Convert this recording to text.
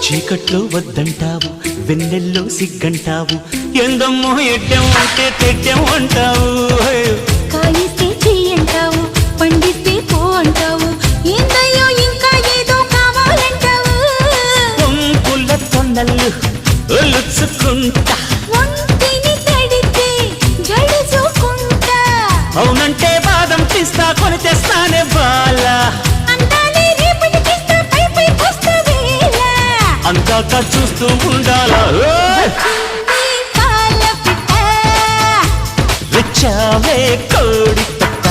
చీకట్లో వద్దంటావు, వెన్నెల్లో సిగ్గంటావు, ఎందమ్మో ఎడ్డెం అంటే తెడ్డెం అంటావు. కాయిస్తే చెయ్యంటావు, పండిస్తే పో అంటావు, ఏందయ్యో ఇంకా ఏదో కావాలంటావు. పొంపుల తొన్నలు ఒలుచుకుంటా, ఒంటిని తడితే జడుచుకుంటా, అవునంటే బాదం పిస్తా కొని తెస్తానే బాలా, అందాలే రేపటికిస్తా పై పై వస్తా వేళ. అందాక చూస్తూ ఉండాలా. వచ్చింది పాల పిట్ట, వచ్చావే కోడి పెట్ట.